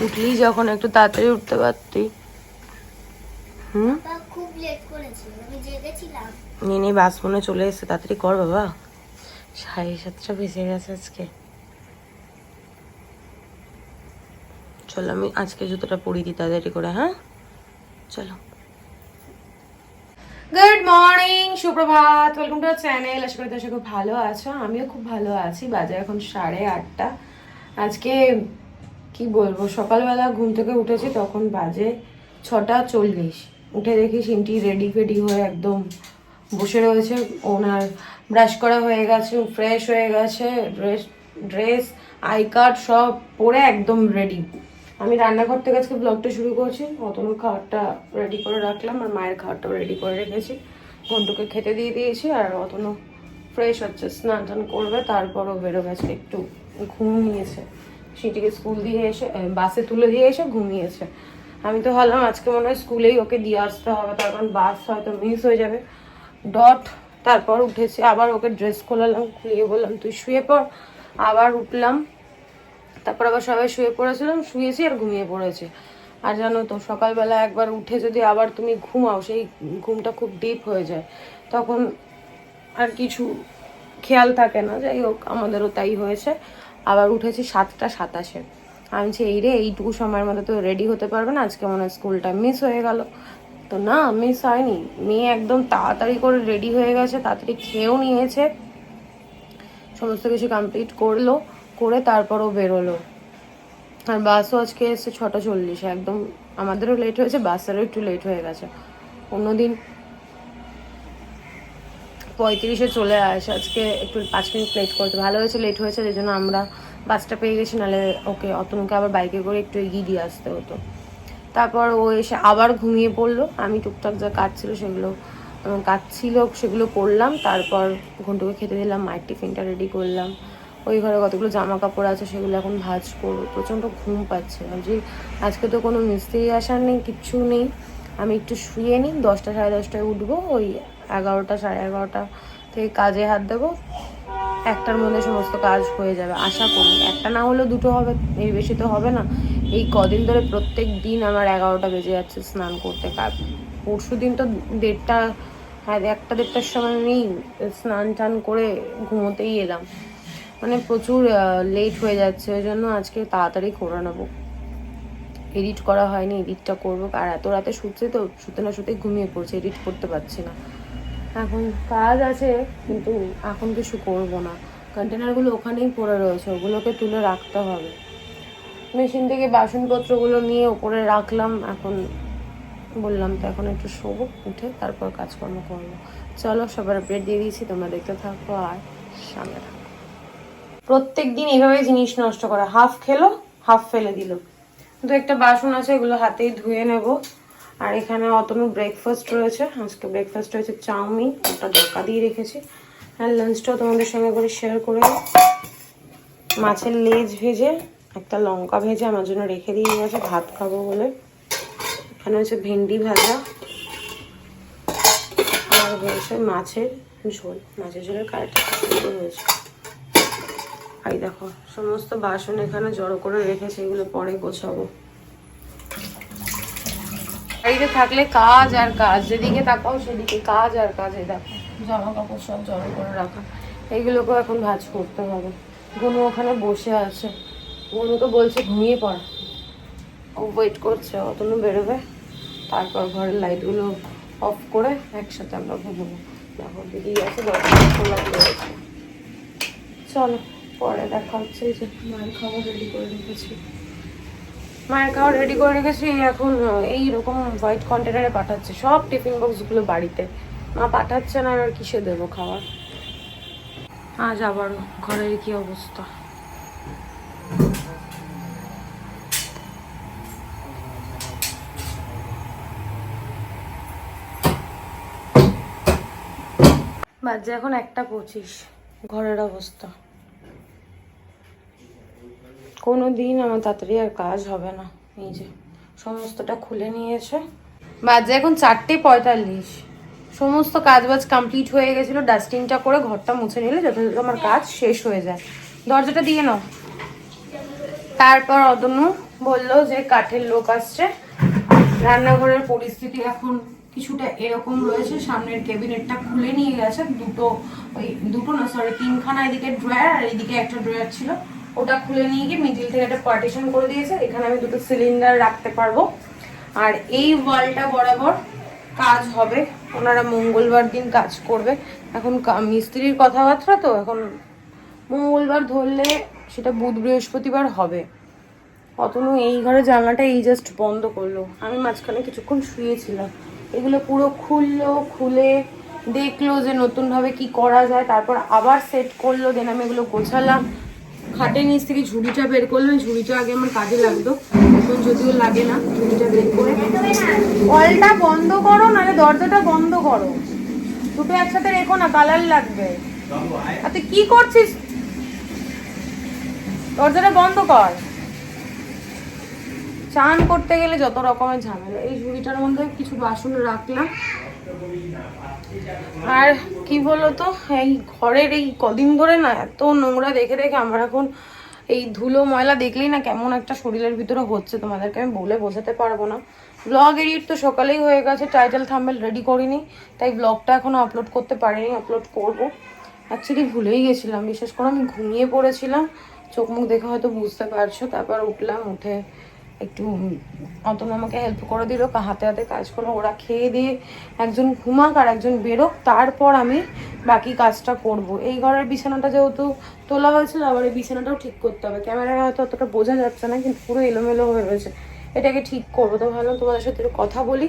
উঠলি যখন একটু তাড়াতাড়ি উঠতে পারতি। খুব লেট করেছি, আমি জেগেছিলাম। নিয়ে বাস মনে চলে এসেছে, তাড়াতাড়ি কর বাবা, 7:30 বেজে গেছে আজকে। চলো আমি আজকে জুতোটা পরিয়ে দিই তাড়াতাড়ি করে। হ্যাঁ চলো। গুড মর্নিং, সুপ্রভাত, ওয়েলকাম টু আওয়ার চ্যানেল। আশা করি তোমরা খুব ভালো আছো, আমিও খুব ভালো আছি। বাজে এখন 8:30। আজকে কি বলবো, সকালবেলা ঘুম থেকে উঠেছি তখন বাজে 6:40। উঠে দেখি সিনটি রেডি ফেডি হয়ে একদম বসে রয়েছে। ওনার ব্রাশ করা হয়ে গেছে, ফ্রেশ হয়ে গেছে, ড্রেস আই কার্ড সব পরে একদম রেডি। আমি রান্নাঘর থেকে আজকে ব্লগটা শুরু করছি। অতনুর খাবারটা রেডি করে রাখলাম আর মায়ের খাবারটাও রেডি করে রেখেছি। ঘন্টুকে খেতে দিয়ে দিয়েছি আর অতনু ফ্রেশ হচ্ছে, স্নান টান করবে, তারপরও বেরো গেছে, একটু ঘুমিয়েছে। সিটিকে স্কুল দিয়ে এসে বাসে তুলে দিয়ে এসে ঘুমিয়েছে। আমি তো ভাবলাম আজকে মনে হয় স্কুলেই ওকে দিয়ে আসতে হবে, তার কারণ বাস হয়তো মিস হয়ে যাবে। তারপর উঠেছি, আবার ওকে ড্রেস খোলালাম, খুলিয়ে বললাম তুই শুয়ে পড়। আবার উঠলাম, তারপর আবার সবাই শুয়ে পড়েছিলাম, শুয়েছি আর ঘুমিয়ে পড়েছে। আর জানো তো, সকালবেলা একবার উঠে যদি আবার তুমি ঘুমাও, সেই ঘুমটা খুব ডিপ হয়ে যায়, তখন আর কিছু খেয়াল থাকে না। যাই হোক, আমাদেরও তাই হয়েছে। আবার উঠেছি 7:27। আমি বলছি এই রে, এইটুকু সময়ের মধ্যে তো রেডি হতে পারবে না, আজকে মনে হয় স্কুলটা মিস হয়ে গেল। তো না, মিস হয়নি। মেয়ে একদম তাড়াতাড়ি করে রেডি হয়ে গেছে, তাড়াতাড়ি খেয়েও নিয়েছে, সমস্ত কিছু কমপ্লিট করলো, করে তারপরও বেরোলো। আর বাসও আজকে এসছে 6:40। একদম আমাদেরও লেট হয়েছে, বাসেরও একটু লেট হয়ে গেছে। অন্যদিন 35-এ চলে আসে, আজকে একটু 5 মিনিট লেট করতে। ভালো হয়েছে লেট হয়েছে, এই জন্য আমরা বাসটা পেয়ে গেছি, নাহলে ওকে অতনুকে আবার বাইকে করে একটু এগিয়ে দিয়ে আসতে হতো। তারপর ও এসে আবার ঘুমিয়ে পড়লো। আমি টুকটাক যা কাজ ছিল সেগুলো করলাম। তারপর ঘন্টুকে খেতে দিলাম, মায়ের টিফিনটা রেডি করলাম। ওই ঘরে কতগুলো জামা কাপড় আছে, সেগুলো এখন ভাঁজ করবো। প্রচণ্ড ঘুম পাচ্ছে, যে আজকে তো কোনো মিস্ত্রি আসার নেই, কিচ্ছু নেই। আমি একটু শুয়ে নিই, 10টা 10:30টায় উঠবো। ওই 11টা 11:30 থেকে কাজে হাত দেবো। 1টার মধ্যে সমস্ত কাজ হয়ে যাবে আশা করি। 1টা না হলেও 2টো হবে, এর বেশি তো হবে না। এই কদিন ধরে প্রত্যেক দিন আমার 11টা বেজে যাচ্ছে স্নান করতে। পরশু দিন তো 1:30, হ্যাঁ 1টা 1:30টার সময় আমি স্নান টান করে ঘুমোতেই এলাম। মানে প্রচুর লেট হয়ে যাচ্ছে, ওই জন্য আজকে তাড়াতাড়ি করে নেবো। এডিট করা হয়নি, এডিটটা করবো। আর এত রাতে শুতে না শুতে ঘুমিয়ে পড়ছে, এডিট করতে পারছি না। এখন কাজ আছে, কিন্তু এখন কিছু করবো না। কন্টেনারগুলো ওখানেই পড়ে রয়েছে, ওগুলোকে তুলে রাখতে হবে। মেশিন থেকে বাসনপত্রগুলো নিয়ে ওপরে রাখলাম। এখন বললাম তো এখন একটু শোবো, উঠে তারপর কাজকর্ম করবো। চলো, সবার আপডেট দিয়ে দিয়েছি, তোমরা দেখতে থাকো আর সামনে থাকো। প্রত্যেক দিন এইভাবে জিনিস নষ্ট করা, হাফ খেলো হাফ ফেলে দিল। দু একটা বাসন আছে, এগুলো হাতেই ধুয়ে নেব। আর এখানে অতনু ব্রেকফাস্ট রয়েছে, আজকে ব্রেকফাস্ট রয়েছে চাউমিন, ওটা ঢাকা দিয়ে রেখেছি। আর লাঞ্চটাও তোমাদের সঙ্গে করে শেয়ার করে মাছের লেজ ভেজে, একটা লঙ্কা ভেজে আমার জন্য রেখে দিয়ে গেছে, ভাত খাবো বলে। এখানে হচ্ছে ভেন্ডি ভাজা আর হয়েছে মাছের ঝোল। মাছের ঝোলের কারিটা সুন্দর হয়েছে। এই দেখো, সমস্ত বাসন এখানে জড়ো করে রেখেছি, এগুলো পরে গোছাবো। বাড়িতে থাকলে কাজ আর কাজ, যেদিকে তাকাও সেদিকে কাজ আর কাজ। এই দেখো, জামা কাপড় সব জড়ো করে রাখা, এইগুলোকেও এখন ভাঁজ করতে হবে। গনু ওখানে বসে আছে, গনুকে বলছে ঘুমিয়ে পড়, ও ওয়েট করছে অতনু বেরোবে, তারপর ঘরের লাইটগুলো অফ করে একসাথে আমরা ঘুমবো। দেখো দিদি আছে, দরজা খোলা রয়েছে। চলো পরে দেখা হচ্ছে। এই যে মায়ের খাবার রেডি করে রেখেছি, এখন এইরকম হোয়াইট কন্টেনারে পাঠাচ্ছে সব টিফিন বক্সগুলো বাড়িতে। মা পাঠাচ্ছে না, আর কিসে দেবো খাবার। আজ আবারও ঘরের কি অবস্থা। বাজে এখন 1:25, ঘরের অবস্থা। কোনো দিন আমার তাড়াতাড়ি আর কাজ হবে না। এই যে সমস্তটা খুলে নিয়েছে। বাজে এখন 4:45, সমস্ত কাজ বাজ কমপ্লিট হয়ে গেছিলো। ডাস্টিংটা করে ঘরটা মুছে নিলে যথাযথ আমার কাজ শেষ হয়ে যায়। দরজাটা দিয়ে নাও। তারপর অতনু বললো যে কাঠের লোক আসছে। রান্নাঘরের পরিস্থিতি এখন কিছুটা এরকম রয়েছে, সামনের ক্যাবিনেটটা খুলে নিয়ে গেছে, দুটো না সরি তিনখানা এদিকে ড্রয়ার আর এদিকে একটা ড্রয়ার ছিল, ওটা খুলে নিয়ে গিয়ে মিডিল থেকে একটা পার্টিশন করে দিয়েছে, এখানে আমি দুটো সিলিন্ডার রাখতে পারবো। আর এই ওয়ালটা বরাবর কাজ হবে, ওনারা মঙ্গলবার দিন কাজ করবে। এখন মিস্ত্রির কথাবার্তা তো, এখন মঙ্গলবার ধরলে সেটা বুধ বৃহস্পতিবার হবে। অতনু এই ঘরে জানলাটা এই জাস্ট বন্ধ করলো, আমি মাঝখানে কিছুক্ষণ শুয়েছিলাম, এগুলো পুরো খুললো, খুলে দেখলো যে নতুনভাবে কি করা যায়, তারপর আবার সেট করলো, দেন আমি এগুলো গোছালাম। খাটের নিচ থেকে ঝুড়িটা বের করলাম, ঝুড়িটা আগে আমার কাজে লাগতো, এখন যদিও লাগে না। ঝুড়িটা বের করে কলটা বন্ধ করো, নাহলে দরজাটা বন্ধ করো, দুটো একসাথে রেখো না, কালার লাগবে। আর তুই কি করছিস? দরজাটা বন্ধ কর। চান করতে গেলে যত রকমের ঝামেলা। এই ঝুড়িটার মধ্যে কিছু বাসন রাখলাম। আর কি বলতো, এই ঘরের এই কদিন ধরে না এত নোংরা দেখে দেখে আমার এখন এই ধুলো ময়লা দেখলেই না কেমন একটা শরীরের ভিতরে হচ্ছে, তোমাদেরকে আমি বলে বোঝাতে পারবো না। ব্লগ এডিট তো সকালেই হয়ে গেছে, টাইটেল থাম্বনেল রেডি করিনি, তাই ব্লগটা এখনো আপলোড করতে পারিনি, আপলোড করবো। অ্যাকচুয়ালি ভুলেই গেছিলাম, বিশেষ করে আমি ঘুমিয়ে পড়েছিলাম, চোখ মুখ দেখে হয়তো বুঝতে পারছো। তারপর উঠলাম, উঠে একটু অতনু আমাকে হেল্প করে দিল, হাতে হাতে কাজ করলো। ওরা খেয়ে দিয়ে একজন ঘুমাক আর একজন বেরোক, তারপর আমি বাকি কাজটা করব। এই ঘরের বিছানাটা যেহেতু তোলা হয়েছিল, আবার এই বিছানাটাও ঠিক করতে হবে। ক্যামেরায় হয়তো অতটা বোঝা যাচ্ছে না, কিন্তু পুরো এলোমেলো হয়ে রয়েছে, এটাকে ঠিক করবো। তো ভাবলাম তোমাদের সাথে একটু কথা বলি।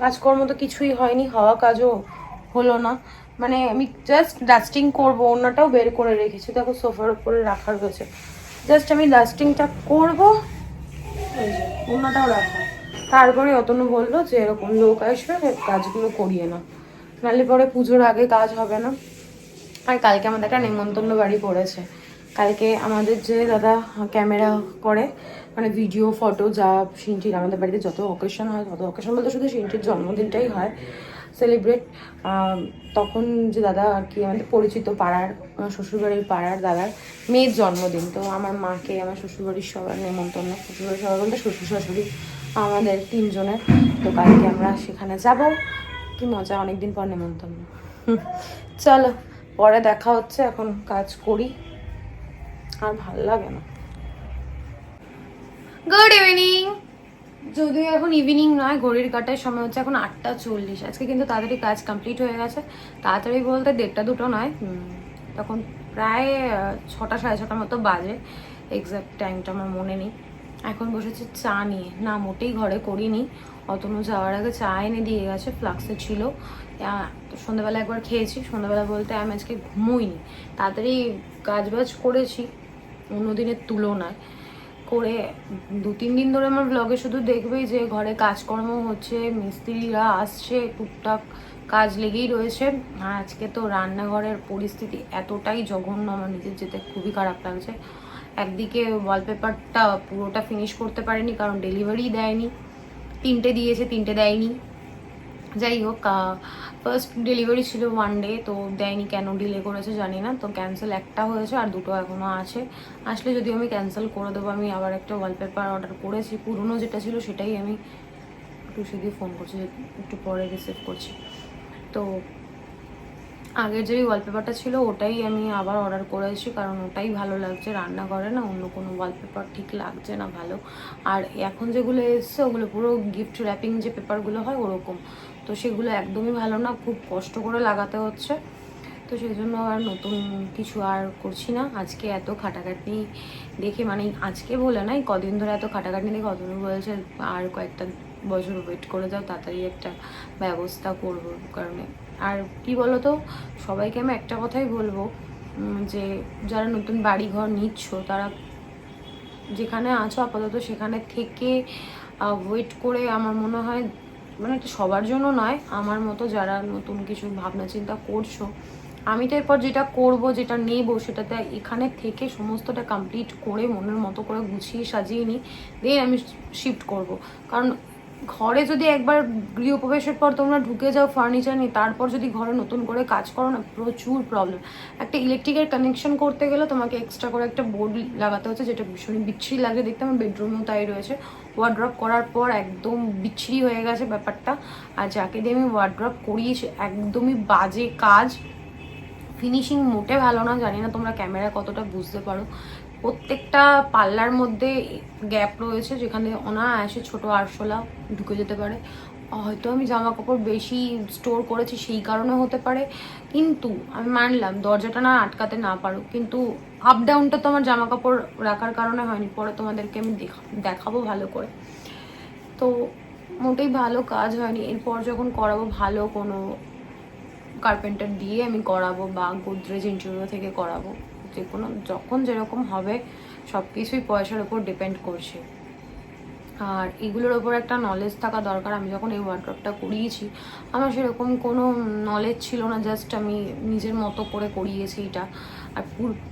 কাজকর্ম তো কিছুই হয়নি, হওয়া কাজও হলো না, মানে আমি জাস্ট ডাস্টিং করবো। ওনাটাও বের করে রেখেছি, দেখো সোফার উপরে রাখা রয়েছে, জাস্ট আমি ডাস্টিংটা করবো, ওনাটাও রাখা। তারপরে অতনু বললো যে এরকম লোক আসবে, কাজগুলো করিয়ে না, নাহলে পরে পুজোর আগে কাজ হবে না। আর কালকে আমাদের একটা নেমন্তন্ন বাড়ি পড়েছে। কালকে আমাদের যে দাদা ক্যামেরা করে, মানে ভিডিও ফটো যা সিনটির, আমাদের বাড়িতে যত অকেশন হয়, তত অকেশন বলতে শুধু সিনটির জন্মদিনটাই হয় সেলিব্রেট, তখন যে দাদা আর কি আমাদের পরিচিত পাড়ার, শ্বশুরবাড়ির পাড়ার দাদার মেয়ের জন্মদিন। তো আমার মাকে, আমার শ্বশুরবাড়ির সবার নেমন্তন্ন, শ্বশুরবাড়ির সবার বলতে শ্বশুর শাশুড়ি আমাদের তিনজনের। তো কালকে আমরা সেখানে যাব, কি মজা, অনেকদিন পর নেমন্তন্ন। চলো পরে দেখা হচ্ছে, এখন কাজ করি, আর ভাল লাগে না। গুড ইভিনিং, যদিও এখন ইভিনিং নয়, ঘড়ির কাটায় সময় হচ্ছে এখন 8:40। আজকে কিন্তু তাড়াতাড়ি কাজ কমপ্লিট হয়ে গেছে, তাড়াতাড়ি বলতে 1:30-2 নয়, তখন প্রায় 6টা 6:30 মতো বাজে, এক্সাক্ট টাইমটা আমার মনে নেই। এখন বসেছি চা নিয়ে, না মোটেই ঘরে করিনি, অতনু যাওয়ার আগে চা এনে দিয়ে গেছে, ফ্লাক্সে ছিল। সন্ধ্যাবেলা একবার খেয়েছি, সন্ধ্যাবেলা বলতে আমি আজকে ঘুমোইনি, তাড়াতাড়ি কাজ বাজ করেছি অন্যদিনের তুলনায়। করে 2-3 দিন ধরে আমার ব্লগে শুধু দেখবেই যে ঘরে কাজকর্ম হচ্ছে, মিস্ত্রিরা আসছে, টুকটাক কাজ লেগেই রয়েছে। আর আজকে তো রান্নাঘরের পরিস্থিতি এতটাই জঘন্য, আমার নিজের যেতে খুবই খারাপ লাগছে। একদিকে ওয়ালপেপারটা পুরোটা ফিনিশ করতে পারেনি, কারণ ডেলিভারি দেয়নি, 3টে দিয়েছে, 3টে দেয়নি। যাই হোক, ফার্স্ট ডেলিভারি ছিল 1 ডে, তো দেয়নি, কেন ডিলে করেছে জানি না। তো ক্যান্সেল একটা হয়েছে, আর 2টো এখনও আছে, আসলে যদিও আমি ক্যান্সেল করে দেবো। আমি আবার একটা ওয়ালপেপার অর্ডার করেছি, পুরনো যেটা ছিল সেটাই আমি একটু সেদিকে ফোন করছি, একটু পরে রিসিভ করছি। তো আগের যে ওয়ালপেপারটা ছিল ওটাই আমি আবার অর্ডার করেছি, কারণ ওটাই ভালো লাগছে রান্নাঘরে, না অন্য কোনো ওয়ালপেপার ঠিক লাগছে না ভালো। আর এখন যেগুলো এসছে ওগুলো পুরো গিফট র্যাপিং যে পেপারগুলো হয় ওরকম, তো সেগুলো একদমই ভালো না, খুব কষ্ট করে লাগাতে হচ্ছে। তো সেই জন্য আর নতুন কিছু আর করছি না। আজকে এত খাটাখাটনি দেখে, মানে আজকে বলে না, এই কদিন ধরে এত খাটাখাটনি দেখে অতনু বলেছে আর কয়েকটা বছর ওয়েট করে যাও, তাড়াতাড়ি একটা ব্যবস্থা করবো কারণে। আর কি বলতো, সবাইকে আমি একটা কথাই বলবো, যে যারা নতুন বাড়ি ঘর নিচ্ছ, তারা যেখানে আছো আপাতত সেখানে থেকে ওয়েট করে, আমার মনে হয় মানে এটা সবার জন্য নয়, আমার মতো যারা নতুন কিছু ভাবনা চিন্তা করছো, আমি তো এরপর যেটা করব, যেটা নেব, সেটাতে এখানে থেকে সমস্তটা কমপ্লিট করে মনের মতো করে গুছিয়ে সাজিয়ে নিই, দিয়ে আমি শিফট করব। কারণ ঘরে যদি একবার গৃহপ্রবেশের পর তোমরা ঢুকে যাও ফার্নিচার নিয়ে, তারপর যদি ঘরে নতুন করে কাজ করো না, প্রচুর প্রবলেম। একটা ইলেকট্রিকের কানেকশন করতে গেলে তোমাকে এক্সট্রা করে একটা বোর্ড লাগাতে হচ্ছে, যেটা ভীষণ বিচ্ছিরি লাগে দেখতে। আমার বেডরুমেও তাই রয়েছে। ওয়ার্ড্রপ করার পর একদম বিচ্ছিরি হয়ে গেছে ব্যাপারটা। আর যাকে দিয়ে আমি ওয়ার্ড্রপ করিয়েছি একদমই বাজে কাজ, ফিনিশিং মোটে ভালো না। জানি না তোমরা ক্যামেরা কতটা বুঝতে পারো। প্রত্যেকটা পাল্লার মধ্যে গ্যাপ রয়েছে, যেখানে অনায়াসে ছোট আরশোলা ঢুকে যেতে পারে। হয়তো আমি জামা কাপড় বেশি স্টোর করেছি সেই কারণে হতে পারে, কিন্তু আমি মানলাম দরজাটা না আটকাতে না পারো, কিন্তু আপ ডাউনটা তো আমার জামা কাপড় রাখার কারণে হয়নি। পরে তোমাদেরকে আমি দেখাবো ভালো করে। তো মোটেই ভালো কাজ হয়নি। এরপর যখন করাবো ভালো কোনো কার্পেন্টার দিয়ে আমি করাবো, বা গোদরেজ ইন্টেরিয়র থেকে করাবো, যে কোনো যখন যেরকম হবে সব কিছুই পয়সার উপর ডিপেন্ড করছে। আর এগুলোর ওপর একটা নলেজ থাকা দরকার। আমি যখন এই ওয়ার্ড্রপটা করিয়েছি আমার সেরকম কোনো নলেজ ছিল না, জাস্ট আমি নিজের মতো করে করিয়েছি এটা। আর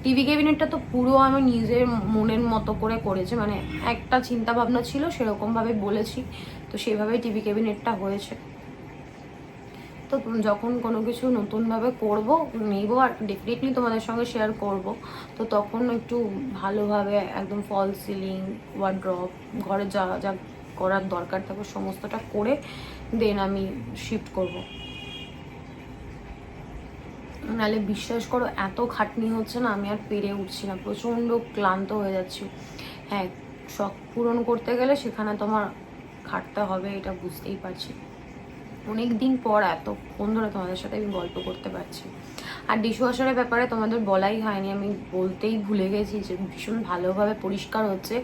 টিভি ক্যাবিনেটটা তো পুরো আমি নিজের মনের মতো করে করেছি, মানে একটা চিন্তা ভাবনা ছিল সেরকমভাবে বলেছি, তো সেইভাবেই টিভি ক্যাবিনেটটা হয়েছে। তো যখন কোনো কিছু নতুনভাবে করব নেবো, আর ডেফিনেটলি তোমাদের সঙ্গে শেয়ার করব, তো তখন একটু ভালোভাবে একদম ফল সিলিং, ওয়ার্ড্রপ, ঘরে যা যা করার দরকার থাকবে সমস্তটা করে দেন আমি শিফট করব। নাহলে বিশ্বাস করো এত খাটনি হচ্ছে না, আমি আর পেরে উঠছি না, প্রচণ্ড ক্লান্ত হয়ে যাচ্ছি। হ্যাঁ, শখ পূরণ করতে গেলে সেখানে তোমার খাটতে হবে, এটা বুঝতেই পারছি। অনেক দিন পর এতক্ষণ ধরে তোমাদের সাথে আমি গল্প করতে পারছি। আর ডিশওয়াশারের ব্যাপারে তোমাদের বলাই হয়নি, আমি বলতেই ভুলে গেছি যে ভীষণ ভালোভাবে পরিষ্কার হচ্ছে।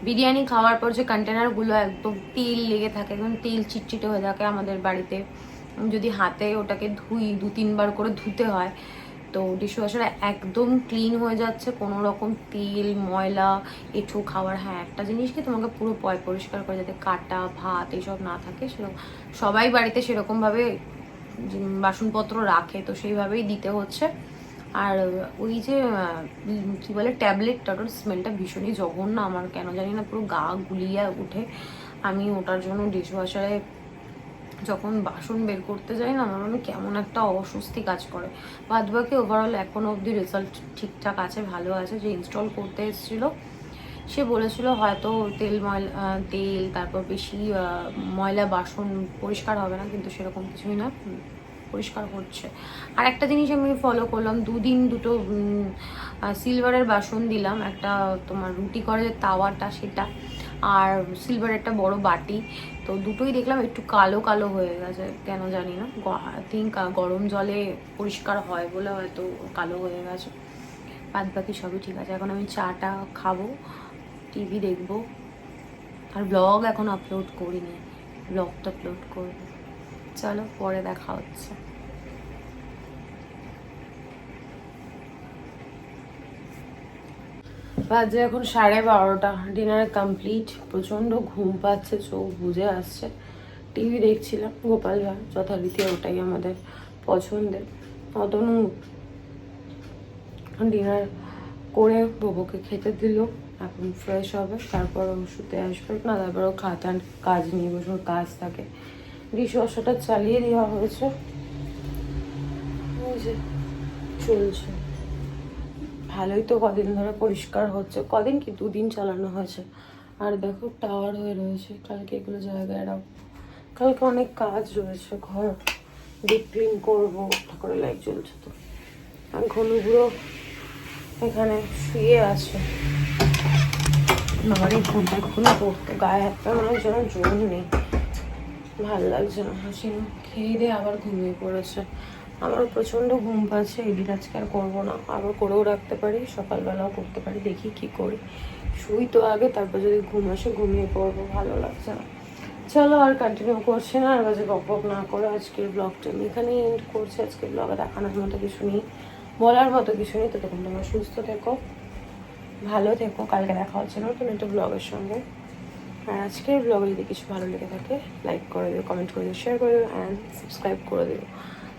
বিরিয়ানি খাওয়ার পর যে কন্টেনারগুলো একদম তেল লেগে থাকে, একদম তেল চিটচিটে হয়ে থাকে আমাদের বাড়িতে, যদি হাতে ওটাকে ধুই 2-3 বার করে ধুতে হয়, তো ডিশওয়াশারে একদম ক্লিন হয়ে যাচ্ছে, কোনো রকম তেল ময়লা এঁঠো খাওয়ার। হ্যাঁ, একটা জিনিস কি তোমাকে পুরো পরিষ্কার করে, যাতে কাটা ভাত এসব না থাকে। সেরকম সবাই বাড়িতে সেরকমভাবে বাসনপত্র রাখে, তো সেইভাবেই দিতে হচ্ছে। আর ওই যে কি বলে ট্যাবলেটটা, ওটার স্মেলটা ভীষণই জঘন্য, আমার কেন জানি না পুরো গা গুলিয়ে উঠে। আমি ওটার জন্য ডিশওয়াশারে যখন বাসন বের করতে যাই না, আমার মনে কেমন একটা অস্বস্তি কাজ করে। বাদ বাকি ওভারঅল এখনো অবধি রেজাল্ট ঠিকঠাক আছে, ভালো আছে। যে ইনস্টল করতে এসেছিলো সে বলেছিল হয়তো তেল তারপর বেশি ময়লা বাসন পরিষ্কার হবে না, কিন্তু সেরকম কিছুই না, পরিষ্কার হচ্ছে। আর একটা জিনিস আমি ফলো করলাম, দুদিন দুটো সিলভারের বাসন দিলাম, একটা তোমার রুটি করে যে তাওয়াটা সেটা, আর সিলভারের একটা বড় বাটি, তো দুটোই দেখলাম একটু কালো কালো হয়ে গেছে, কেন জানি না। আই থিঙ্ক গরম জলে পরিষ্কার হয় বলে হয়তো কালো হয়ে গেছে। বাদ বাকি সবই ঠিক আছে। এখন আমি চাটা খাবো, টিভি দেখবো, আর ব্লগ এখন আপলোড করিনি, ব্লগটা আপলোড করবো। চলো পরে দেখা হচ্ছে। বাজে এখন 12:30, ডিনার কমপ্লিট। প্রচণ্ড ঘুম পাচ্ছে, চোখ বুজে আসছে। টিভি দেখছিলাম, গোপাল ভাঁড়, যথারীতি ওটাই আমাদের পছন্দের। অতনু ডিনার করে বাবুকে খেতে দিল, এখন ফ্রেশ হবে, তারপর শুতে আসবে না, তারপরও খাতার কাজ নিয়ে বসে, কাজ থাকে। ডিশওয়াশারটা চালিয়ে দেওয়া হয়েছে, ওই যে চলছে। ভালোই তো কদিন ধরে পরিষ্কার হচ্ছে, কদিন কি 2 দিন চালানো হয়েছে। আর দেখো টাওয়ার হয়ে রয়েছে, কালকে এগুলো জায়গায় রাখবো। কালকে অনেক কাজ রয়েছে, ঘর ডিপ ক্লিন করবো, ঠাকুরের লাইট জ্বলছে তো। আর ঘনুগুলো এখানে শুয়ে আছে, আমার এই ফোনটা এক্ষুনি পড়তো, গায়ে হাত পা মনে যেন জোর নেই, ভালো লাগছে না। হাসি খেয়ে দিয়ে আবার ঘুমিয়ে পড়েছে। আমারও প্রচণ্ড ঘুম পাচ্ছে, এডিট আজকে আর করবো না, আবার করেও রাখতে পারি, সকালবেলাও করতে পারি, দেখি কি করি। শুই তো আগে, তারপর যদি ঘুম আসে ঘুমিয়ে পড়বো, ভালো লাগছে না। চলো আর কন্টিনিউ করছি না, আর বাজে বক না করে আজকের ব্লগটা আমি এখানেই এন্ড করছি। আজকের ব্লগে দেখানোর মতো কিছু নেই, বলার মতো কিছু নেই। তো তখন তোমরা সুস্থ থেকো, ভালো থেকো, কালকে দেখা হচ্ছে নতুন একটা ব্লগের সঙ্গে। আর আজকের ব্লগে যদি কিছু ভালো লেগে থাকে লাইক করে দিও, কমেন্ট করে দিও, শেয়ার করে দিও, অ্যান্ড সাবস্ক্রাইব করে দিও।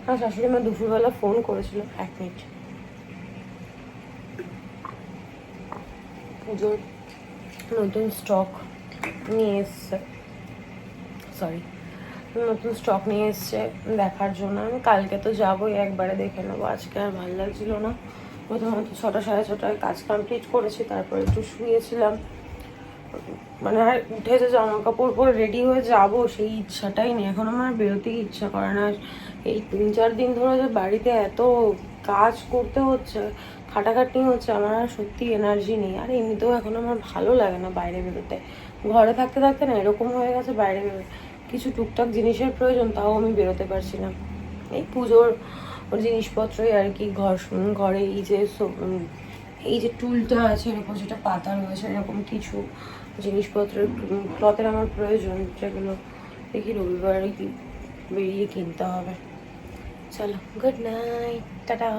আমার শাশুড়ি মা দুপুরবেলা ফোন করেছিল, 1 মিনিট, পুজোর নতুন স্টক নিয়ে এসছে, সরি, নতুন স্টক নিয়ে এসছে দেখার জন্য। আমি কালকে তো যাবোই, একবারে দেখে নেবো। আজকে আর ভালো লাগছিল না। প্রথমত 6টা সাড়ে 6টায় কাজ কমপ্লিট করেছি, তারপরে একটু শুয়েছিলাম। মানে আর উঠে যে জামা কাপড় পরে রেডি হয়ে যাব সেই ইচ্ছাটাই নেই। এখন আমার বেরোতেই ইচ্ছা করে না। এই 3-4 দিন ধরে যে বাড়িতে এত কাজ করতে হচ্ছে, খাটাখাটনি হচ্ছে, আমার আর সত্যি এনার্জি নেই। আর এমনিতেও এখন আমার ভালো লাগে না বাইরে বেরোতে। ঘরে থাকতে থাকতে না এরকম হয়ে গেছে, বাইরে বেরোতে কিছু টুকটাক জিনিসের প্রয়োজন, তাও আমি বেরোতে পারছি না। এই পুজোর জিনিসপত্রই আর কি, ঘরে এই যে টুলটা আছে এরকম, যেটা পাতা রয়েছে, এরকম কিছু জিনিসপত্রের ক্লথের আমার প্রয়োজন, যেগুলো দেখি রবিবারে কি বেরিয়ে কিনতে হবে। চলো, গুড নাইট, টাটা।